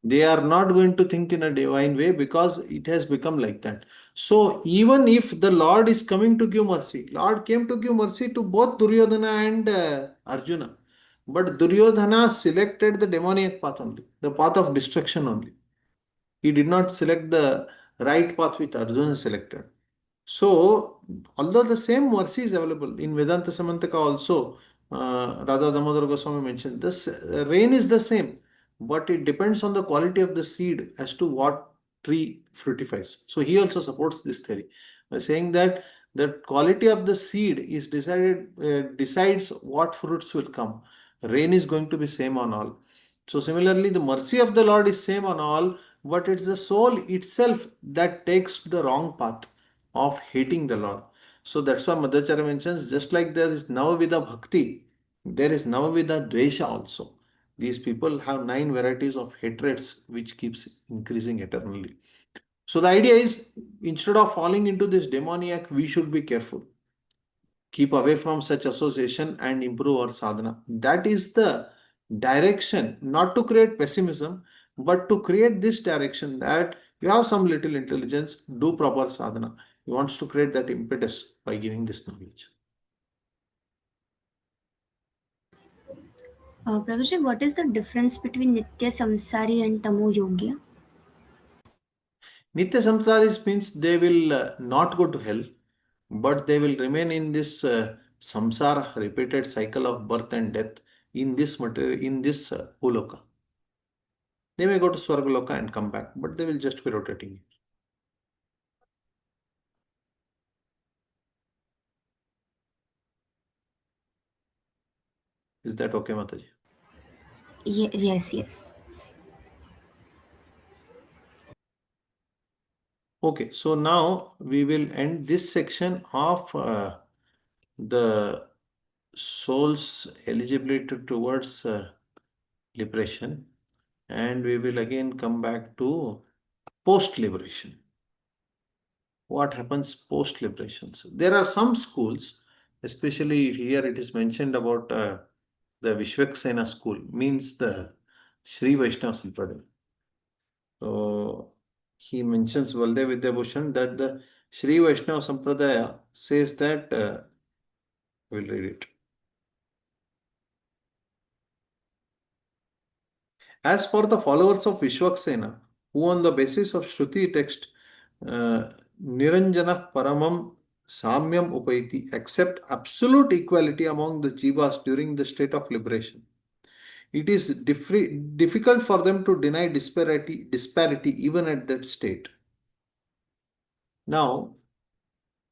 They are not going to think in a divine way because it has become like that. So even if the Lord is coming to give mercy, Lord came to give mercy to both Duryodhana and Arjuna. But Duryodhana selected the demoniac path only, the path of destruction only. He did not select the right path which Arjuna selected. So, although the same mercy is available in Vedanta Samantaka also, Radha Damodar Goswami mentioned this rain is the same, but it depends on the quality of the seed as to what tree fructifies. So, he also supports this theory by saying that the quality of the seed is decides what fruits will come. Rain is going to be same on all. So, similarly, the mercy of the Lord is same on all, but it's the soul itself that takes the wrong path of hating the Lord. So that's why Madhacharya mentions just like there is Navavidha Bhakti, there is Navavidha Dvesha also. These people have 9 varieties of hatreds which keeps increasing eternally. So the idea is instead of falling into this demoniac, we should be careful. Keep away from such association and improve our sadhana. That is the direction, not to create pessimism, but to create this direction that you have some little intelligence, do proper sadhana. He wants to create that impetus by giving this knowledge. Prakash, what is the difference between Nitya Samsari and Tamo Yogya? Nitya samsaris means they will not go to hell, but they will remain in this samsara, repeated cycle of birth and death in this material, in this Bhuloka. They may go to Swargaloka and come back, but they will just be rotating. Is that okay, Mataji? Yes, yes. Okay, so now we will end this section of the soul's eligibility towards liberation, and we will again come back to post liberation. What happens post liberations? There are some schools, especially here it is mentioned about the Vishwaksena school, means the Sri Vaishnava Sampradaya. So he mentions Valdev Vidyabhushan that the Sri Vaishnava Sampradaya says that, we'll read it. As for the followers of Vishwaksena, who on the basis of Shruti text, Niranjana Paramam Samyam Upaiti, accept absolute equality among the jivas during the state of liberation, it is difficult for them to deny disparity even at that state. Now,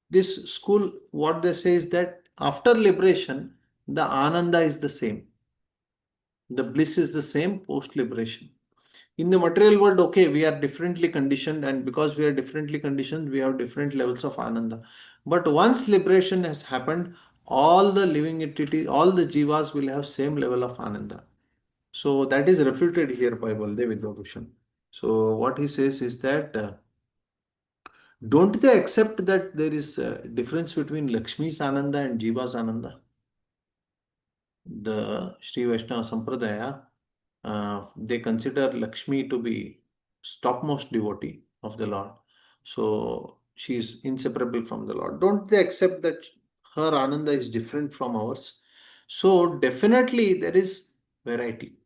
This school, what they say is that after liberation, the ananda is the same. The bliss is the same post liberation. In the material world, okay, we are differently conditioned, and because we are differently conditioned, we have different levels of ananda. But once liberation has happened, all the living entities, all the jivas will have same level of ananda. So that is refuted here by Baldev Vidyabhushan. So what he says is that don't they accept that there is a difference between Lakshmi's Ananda and Jiva's Ananda? The Sri Vaishnava Sampradaya, they consider Lakshmi to be topmost devotee of the Lord. So she is inseparable from the Lord. Don't they accept that her Ananda is different from ours? So definitely there is variety.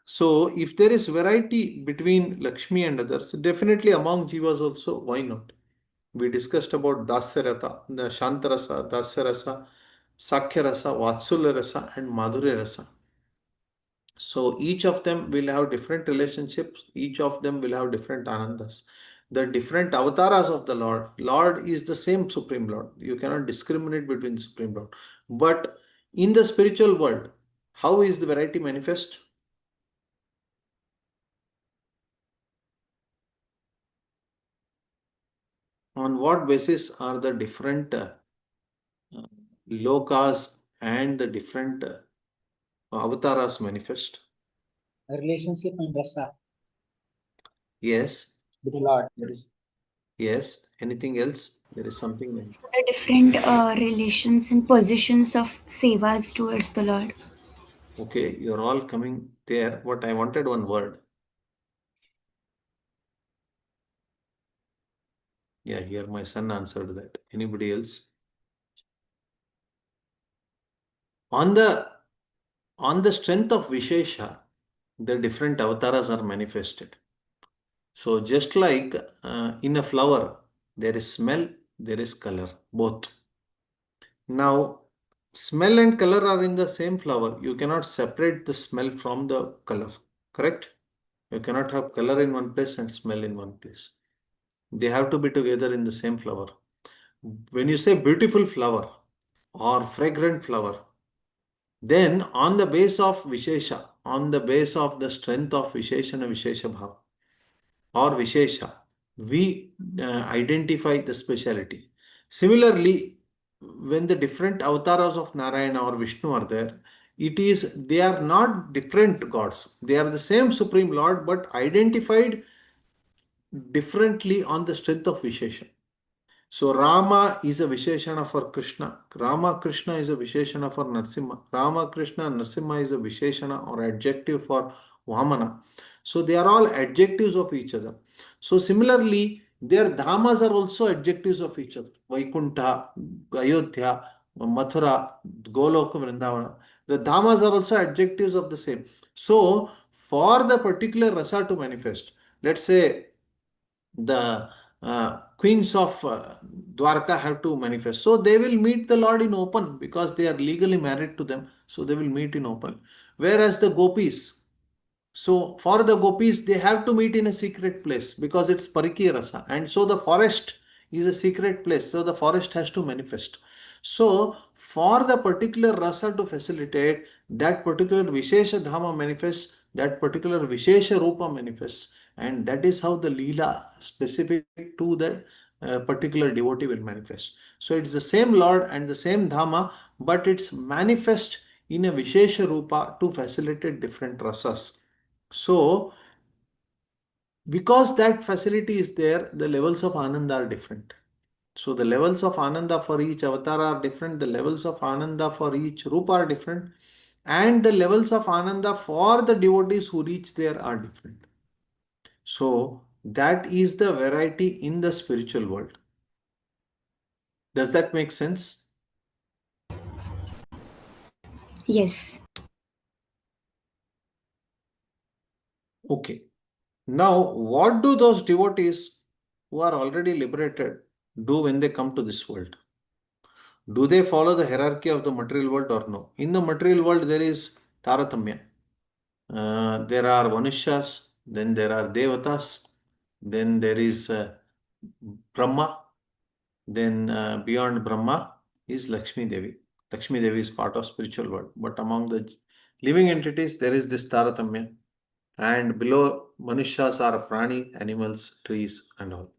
So if there is variety between Lakshmi and others, definitely among Jivas also, why not? We discussed about Dasyarata, the Shantarasa, Dasyarasa, Sakhyarasa, Vatsulya and Madhurya Rasa. So each of them will have different relationships, each of them will have different anandas. The different avatars of the Lord. Lord is the same Supreme Lord. You cannot discriminate between Supreme Lord. But in the spiritual world, how is the variety manifest? On what basis are the different lokas and the different avatars manifest? Relationship and rasa Yes. with the Lord. There is. Yes. Anything else? There is something. So the different relations and positions of sevas towards the Lord. Okay, you're all coming there, but I wanted one word. Yeah, here my son answered that. Anybody else? On the strength of Vishesha, the different avatars are manifested. So just like in a flower, there is smell, there is color, both. Now, smell and color are in the same flower. You cannot separate the smell from the color, correct? You cannot have color in one place and smell in one place. They have to be together in the same flower. When you say beautiful flower or fragrant flower, then on the base of Vishesha, on the base of the strength of Visheshana Vishesha Bhava or Vishesha, we identify the speciality. Similarly, when the different avatars of Narayana or Vishnu are there, they are not different gods. They are the same Supreme Lord, but identified differently on the strength of Vishesha. So Rama is a Visheshana for Krishna. Rama Krishna is a Visheshana for Narsimha. Rama Krishna Narsimha is a Visheshana or adjective for Vamana. So they are all adjectives of each other. So similarly, their dhamas are also adjectives of each other. Vaikuntha, Ayodhya, Mathura, Goloka, Vrindavana. The dhamas are also adjectives of the same. So for the particular rasa to manifest, let's say the queens of Dwarka have to manifest. So they will meet the Lord in open because they are legally married to them. So they will meet in open. Whereas the gopis, so for the gopis, they have to meet in a secret place because it's Pariki Rasa. And so the forest is a secret place. So the forest has to manifest. So for the particular rasa to facilitate, that particular Vishesha Dhama manifests, that particular Vishesha Rupa manifests. And that is how the Leela specific to the particular devotee will manifest. So it's the same Lord and the same Dhama, but it's manifest in a Vishesha Rupa to facilitate different rasas. So, because that facility is there, the levels of Ananda are different. So, the levels of Ananda for each avatar are different, the levels of Ananda for each Rupa are different, and the levels of Ananda for the devotees who reach there are different. So, that is the variety in the spiritual world. Does that make sense? Yes. Okay. Now, what do those devotees who are already liberated do when they come to this world? Do they follow the hierarchy of the material world or no? In the material world, there is Taratamya. There are Vanushyas, then there are Devatas, then there is Brahma, Then beyond Brahma is Lakshmi Devi. Lakshmi Devi is part of spiritual world. But among the living entities, there is this Taratamya. And below Manushas are prani, animals, trees, and all.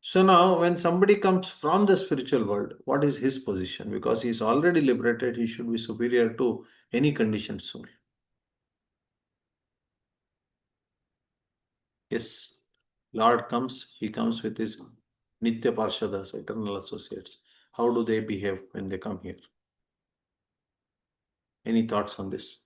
So now, when somebody comes from the spiritual world, what is his position? Because he is already liberated, he should be superior to any conditioned soul. Yes, Lord comes, he comes with his Nitya Parshadas, eternal associates. How do they behave when they come here? Any thoughts on this?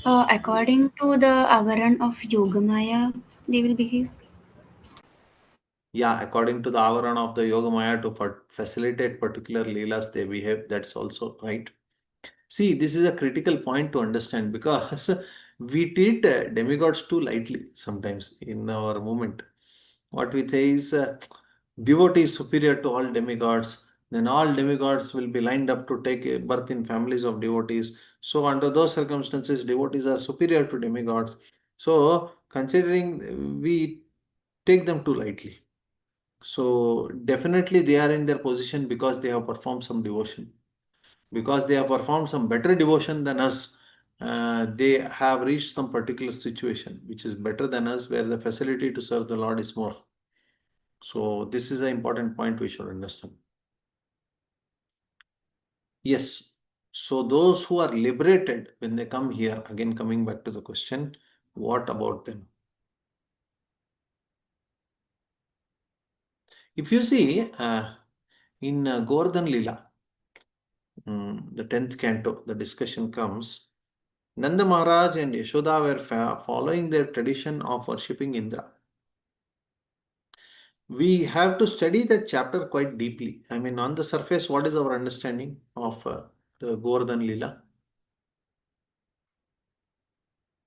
According to the avaran of Yogamaya, they will behave. Yeah, according to the avaran of the Yogamaya to facilitate particular leelas, they behave. That's also right. See, this is a critical point to understand because we treat demigods too lightly sometimes in our movement. What we say is devotee is superior to all demigods, then all demigods will be lined up to take a birth in families of devotees. So, under those circumstances, devotees are superior to demigods. So, considering we take them too lightly. So, definitely they are in their position because they have performed some devotion, because they have performed some better devotion than us. They have reached some particular situation which is better than us, where the facility to serve the Lord is more. So, this is an important point we should understand. Yes. So, those who are liberated when they come here, again coming back to the question, what about them? If you see in Govardhan Lila, the 10th canto, the discussion comes. Nanda Maharaj and Yashoda were following their tradition of worshipping Indra. We have to study that chapter quite deeply. I mean, on the surface, what is our understanding of the Govardhan Lila?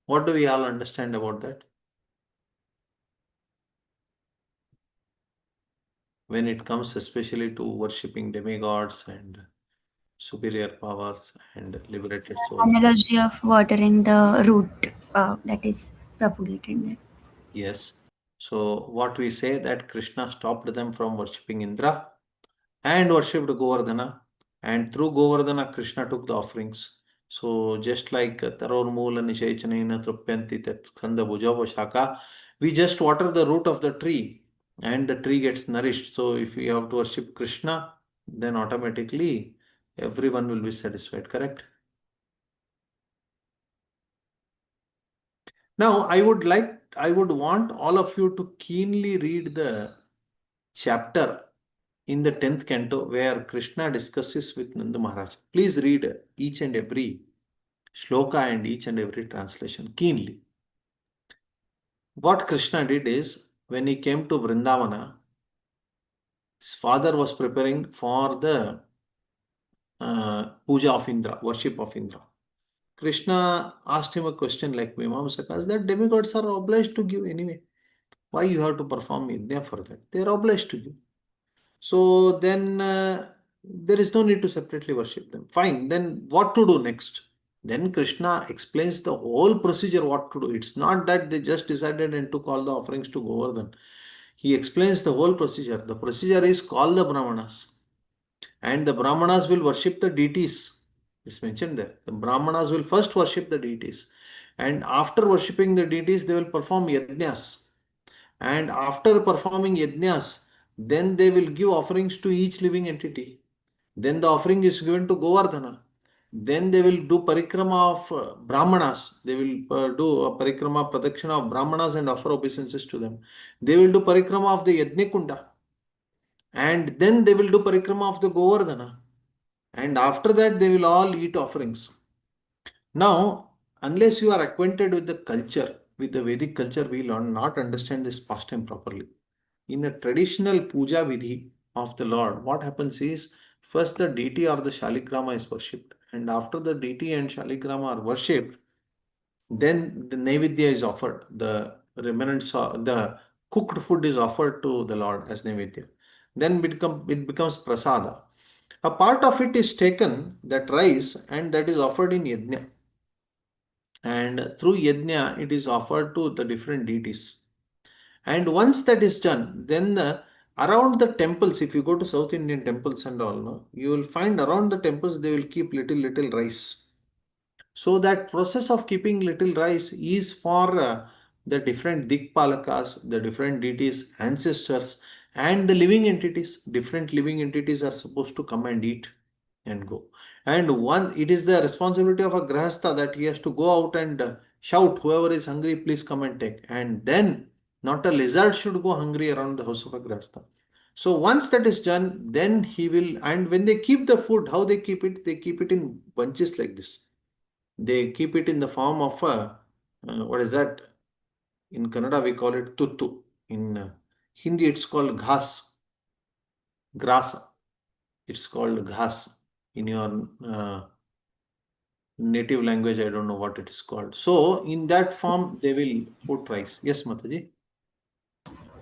What do we all understand about that? When it comes especially to worshipping demigods and superior powers and liberated souls. Analogy of watering the root that is propagated there. Yes. So, what we say that Krishna stopped them from worshipping Indra and worshipped Govardhana, and through Govardhana, Krishna took the offerings. So, just like Tarormula Nishayachanena Trupyanti Tat Skanda Bhujava Shaka, we just water the root of the tree and the tree gets nourished. So, if we have to worship Krishna, then automatically everyone will be satisfied, correct? Now, I would want all of you to keenly read the chapter in the 10th canto where Krishna discusses with Nanda Maharaj. Please read each and every shloka and each and every translation keenly. What Krishna did is, when he came to Vrindavana, his father was preparing for the puja of Indra, worship of Indra. Krishna asked him a question like Mimamsakas, that demigods are obliged to give anyway. Why you have to perform yajna for that? They are obliged to give. So then there is no need to separately worship them. Fine, then what to do next? Then Krishna explains the whole procedure what to do. It's not that they just decided and took all the offerings to Govardhan. He explains the whole procedure. The procedure is call the Brahmanas, and the Brahmanas will worship the deities. It's mentioned there. The Brahmanas will first worship the deities, and after worshipping the deities, they will perform yajnas. And after performing yajnas, then they will give offerings to each living entity. Then the offering is given to Govardhana. Then they will do parikrama of Brahmanas. They will do a parikrama pradakshina of Brahmanas and offer obeisances to them. They will do parikrama of the Yajnikunda. And then they will do parikrama of the Govardhana. And after that, they will all eat offerings. Now, unless you are acquainted with the culture, with the Vedic culture, we will not understand this pastime properly. In a traditional puja vidhi of the Lord, what happens is first the deity or the Shaligrama is worshipped, and after the deity and Shaligrama are worshipped, then the Naivedya is offered. The remnants of the cooked food is offered to the Lord as Naivedya. Then it becomes prasada. A part of it is taken, that rice, and that is offered in yajna. And through yajna, it is offered to the different deities. And once that is done, then around the temples, if you go to South Indian temples and all, no, you will find around the temples they will keep little rice. So that process of keeping little rice is for the different Dikpalakas, the different deities, ancestors, and the living entities. Different living entities are supposed to come and eat and go. And one, it is the responsibility of a grahastha that he has to go out and shout, whoever is hungry, please come and take. And then not a lizard should go hungry around the house of a grahastha. So once that is done, then he will, and when they keep the food, how they keep it? They keep it in bunches like this. They keep it in the form of a, what is that? In Kannada, we call it tuttu. In Hindi, it's called ghas, grasa. It's called ghas. In your native language, I don't know what it is called. So, in that form, they will put rice. Yes, Mataji?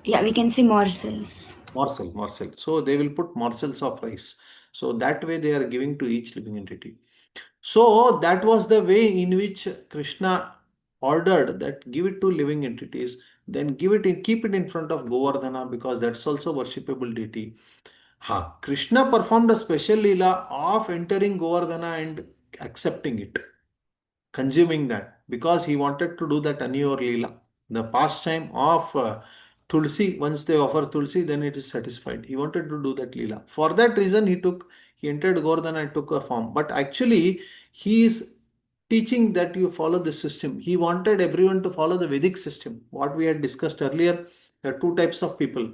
Yeah, we can say morsels. Morsel. So, they will put morsels of rice. So, that way they are giving to each living entity. So that was the way in which Krishna ordered that give it to living entities, then give it in, keep it in front of Govardhana because that's also worshipable deity. Ha, Krishna performed a special lila of entering Govardhana and accepting it, consuming that because he wanted to do that Aniyor Leela, the pastime of Tulsi. Once they offer Tulsi, then it is satisfied. He wanted to do that Leela. For that reason, he entered Govardhan and took a form. But actually, he is teaching that you follow the system. He wanted everyone to follow the Vedic system. What we had discussed earlier, there are two types of people.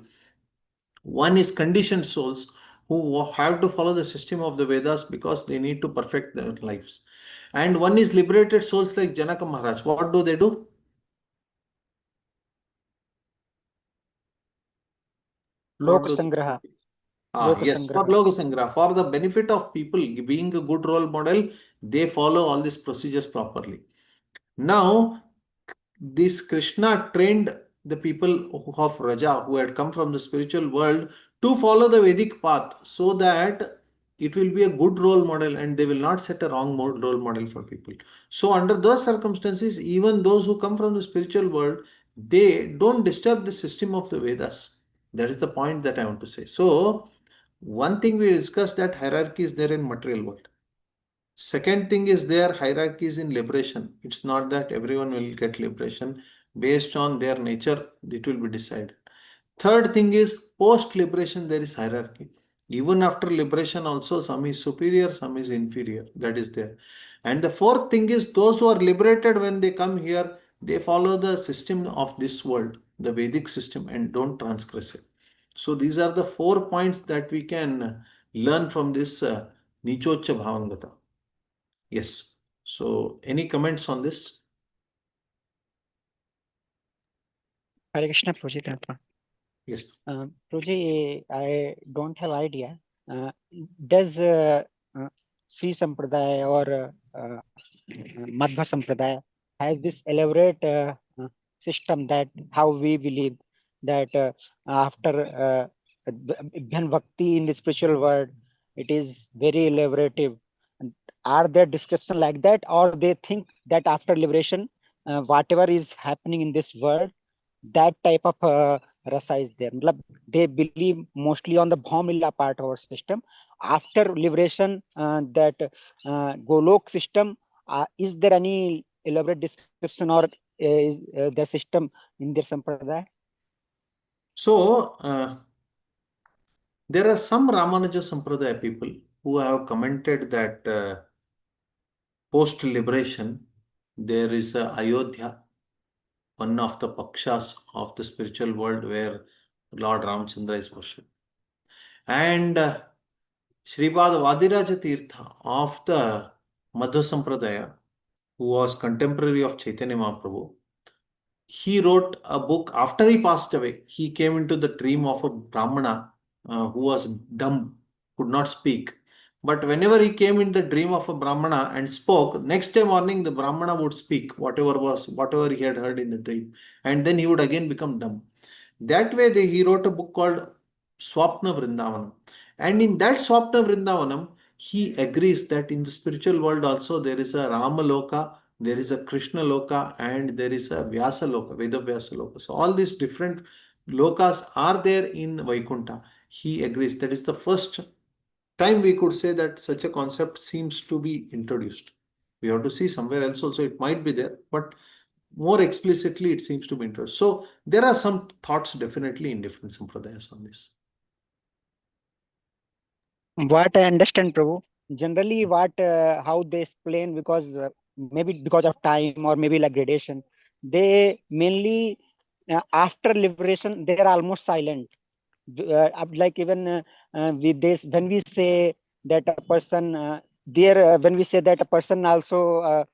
One is conditioned souls who have to follow the system of the Vedas because they need to perfect their lives. And one is liberated souls like Janaka Maharaj. What do they do? What Lok do they Sangraha. do? Ah, Lok yes, for Sangraha. Loka Sangra, for the benefit of people, being a good role model, they follow all these procedures properly. Now, this Krishna trained the people of Raja who had come from the spiritual world to follow the Vedic path so that it will be a good role model and they will not set a wrong role model for people. So, under those circumstances, even those who come from the spiritual world, they don't disturb the system of the Vedas. That is the point that I want to say. So, one thing we discussed that hierarchy is there in material world. Second thing is their hierarchies in liberation. It's not that everyone will get liberation based on their nature, it will be decided. Third thing is post liberation, there is hierarchy. Even after liberation, also some is superior, some is inferior. That is there. And the fourth thing is those who are liberated when they come here, they follow the system of this world, the Vedic system, and don't transgress it. So these are the 4 points that we can learn from this Nichocha Bhavangata. Yes. So, any comments on this? Hare Krishna, Prabhuji. Yes. Prabhuji, I don't have idea. Does Sri Sampradaya or Madhva Sampradaya has this elaborate system that how we believe that after Bhyan Bhakti in the spiritual world, it is very elaborative. And are there description like that, or they think that after liberation, whatever is happening in this world, that type of rasa is there? They believe mostly on the Bhaumila part of our system. After liberation, that Golok system, is there any elaborate description or is the system in their sampradaya? So, there are some Ramanuja Sampradaya people who have commented that post liberation, there is a Ayodhya, one of the pakshas of the spiritual world where Lord Ramchandra is worshipped. And Sripad Vadiraja Tirtha of the Madhva Sampradaya, who was contemporary of Chaitanya Mahaprabhu, he wrote a book after he passed away. He came into the dream of a Brahmana who was dumb, could not speak. But whenever he came in the dream of a Brahmana and spoke, next day morning the Brahmana would speak whatever he had heard in the dream, and then he would again become dumb. That way, he wrote a book called Swapna Vrindavanam. And in that Swapna Vrindavanam, he agrees that in the spiritual world also there is a Ramaloka there is a Krishna Loka, and there is a Vyasa Loka, Veda Vyasa Loka. So all these different lokas are there in Vaikuntha. He agrees. That is the first time we could say that such a concept seems to be introduced. We have to see somewhere else also it might be there, but more explicitly it seems to be introduced. So there are some thoughts definitely in different sampradayas on this. What I understand, Prabhu, generally what how they explain, because maybe because of time or maybe like gradation, they mainly after liberation they are almost silent. Like even with this, when we say that a person there, when we say that a person also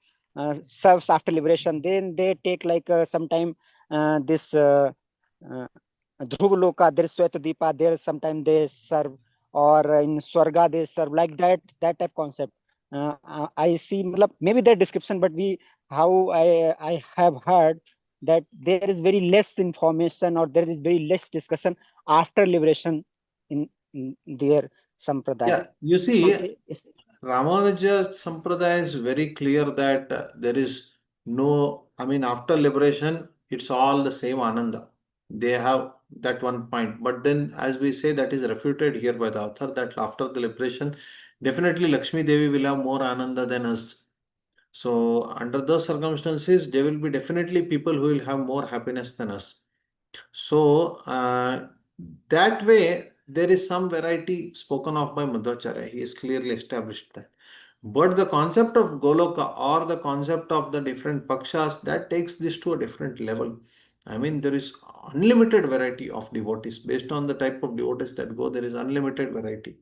serves after liberation, then they take like sometime this Dhruv Loka, there is Sweta there sometime they serve, or in Swarga they serve, like that type concept. I see, maybe their description, but we how I have heard that there is very less information or there is very less discussion after liberation in their sampradaya. Yeah, you So see, Ramanuja Sampradaya is very clear that there is no, I mean, after liberation, it's all the same Ananda. They have that one point. But then, as we say, that is refuted here by the author that after the liberation, definitely Lakshmi Devi will have more Ananda than us. So, under those circumstances, there will be definitely people who will have more happiness than us. So, that way, there is some variety spoken of by Madhvacharya. He has clearly established that. But the concept of Goloka or the concept of the different Pakshas, that takes this to a different level. I mean, there is unlimited variety of devotees. Based on the type of devotees that go, there is unlimited variety.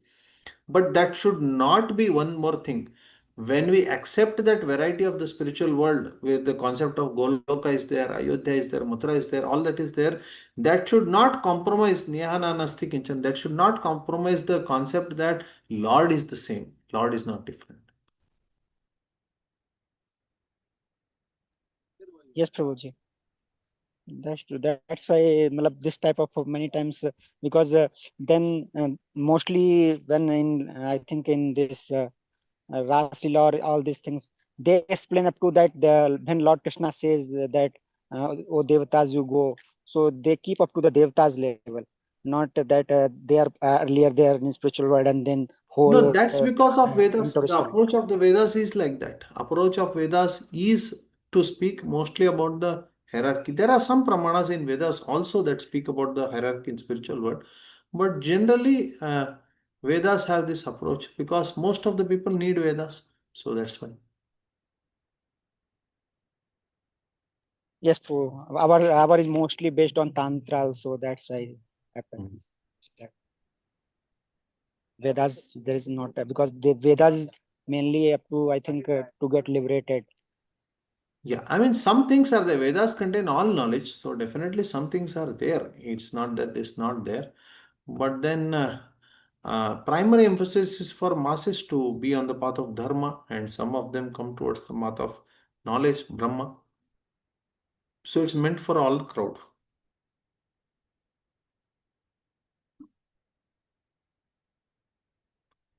But that should not be one more thing. When we accept that variety of the spiritual world, where the concept of Goloka is there, Ayodhya is there, Mathura is there, all that is there, that should not compromise Niyana Nasti Kinchan. That should not compromise the concept that Lord is the same, Lord is not different. yes, Prabhuji. That's true. That's why this type of many times because then mostly when in I think in this Rasil or all these things, they explain up to that when Lord Krishna says that oh Devatas you go, so they keep up to the Devatas level, not that they are earlier there in spiritual world and then No, whole that's because of Vedas. The introduction. approach of the Vedas is like that. Approach of Vedas is to speak mostly about the hierarchy. There are some pramanas in Vedas also that speak about the hierarchy in spiritual world, but generally Vedas have this approach because most of the people need Vedas. So that's why. Yes, our is mostly based on tantra, so that's why Mhm. happens. Vedas, there is not because the Vedas is mainly up to I think to get liberated. Yeah, I mean, some things are the Vedas contain all knowledge, so definitely some things are there. It's not that it's not there. But then primary emphasis is for masses to be on the path of dharma, and some of them come towards the path of knowledge, Brahma. So it's meant for all crowd.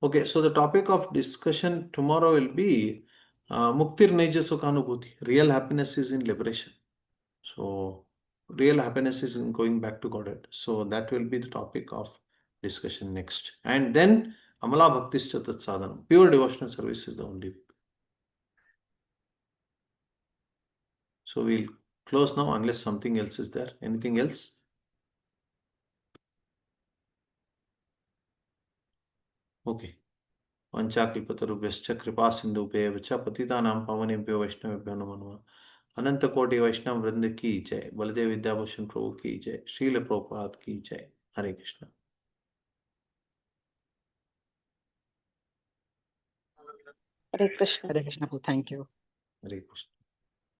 Okay, so the topic of discussion tomorrow will be Muktir Neja Sukhanubhuti. Real happiness is in liberation. So real happiness is in going back to Godhead. So that will be the topic of discussion next. And then Amala Bhakti Chatat Sadhanam. Pure devotional service is the only. So we'll close now unless something else is there. Anything else? Okay. Vanchakilpatarubhyascha kripa sindhubhyev cha patitanam pavanebhyo vaishnavebhyo namo नमः अनंत कोटि वैष्णव वृंद की जय बलदेव विद्याभूषण प्रभु की जय श्रील प्रभुपाद की जय हरे Krishna Hare Krishna. Hare Krishna, thank you. Hare Krishna